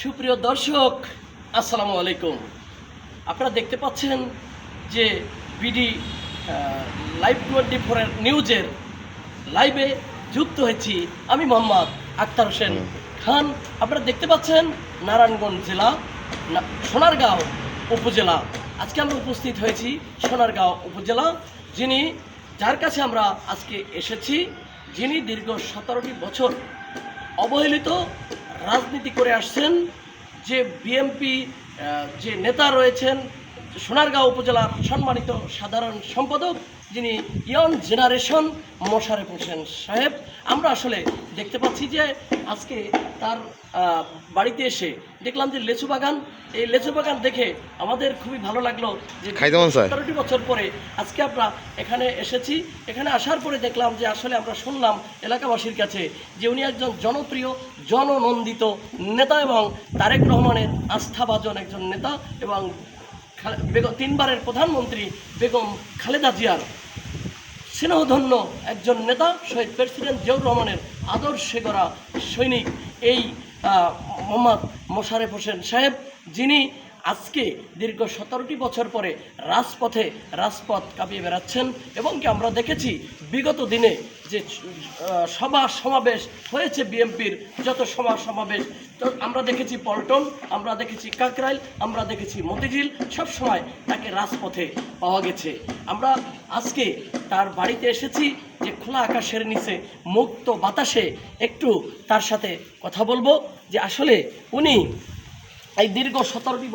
সুপ্রিয় দর্শক, আসসালামু আলাইকুম। আপনারা দেখতে পাচ্ছেন যে বিডি লাইভ 24-এর নিউজের লাইভে যুক্ত হয়েছি আমি মোহাম্মদ আক্তার হোসেন খান। আপনারা দেখতে পাচ্ছেন নারায়ণগঞ্জ জেলা সোনারগাঁও উপজেলা। আজকে আমরা উপস্থিত হয়েছি সোনারগাঁও উপজেলা, যার কাছে আমরা আজকে এসেছি, যিনি দীর্ঘ 17টি বছর অবহেলিত রাজনীতি করে আসছেন, যে বিএমপি যে নেতা রয়েছেন, সোনারগাঁও উপজেলার সম্মানিত সাধারণ সম্পাদক, যিনি ইয়ং জেনারেশন মোশারেফ হোসেন সাহেব। আমরা আসলে দেখতে পাচ্ছি যে আজকে তার বাড়িতে এসে দেখলাম যে লেচু বাগান। এই লেচু বাগান দেখে আমাদের খুবই ভালো লাগলো যে 17টি বছর পরে আজকে আমরা এখানে এসেছি। এখানে আসার পরে দেখলাম যে আসলে আমরা শুনলাম এলাকাবাসীর কাছে যে উনি একজন জনপ্রিয় জননন্দিত নেতা এবং তারেক রহমানের আস্থাভাজন একজন নেতা এবং 3বারের প্রধানমন্ত্রী বেগম খালেদা জিয়ার স্নেহধন্য একজন নেতা, শহীদ প্রেসিডেন্ট জিয়াউর রহমানের আদর্শে গড়া সৈনিক এই মোহাম্মদ মোশারেফ হোসেন সাহেব, যিনি আজকে দীর্ঘ 17টি বছর পরে রাজপথ কাঁপিয়ে বেড়াচ্ছেন। এবং কি আমরা দেখেছি বিগত দিনে যে সভা সমাবেশ হয়েছে, বিএমপির যত সমাবেশ আমরা দেখেছি পল্টন, আমরা দেখেছি কাকরাইল, আমরা দেখেছি মতিঝিল, সব সময় তাকে রাজপথে পাওয়া গেছে। আমরা আজকে তার বাড়িতে এসেছি যে খোলা আকাশের নিচে মুক্ত বাতাসে একটু তার সাথে কথা বলবো যে আসলে উনি এই দীর্ঘ 17টি বছর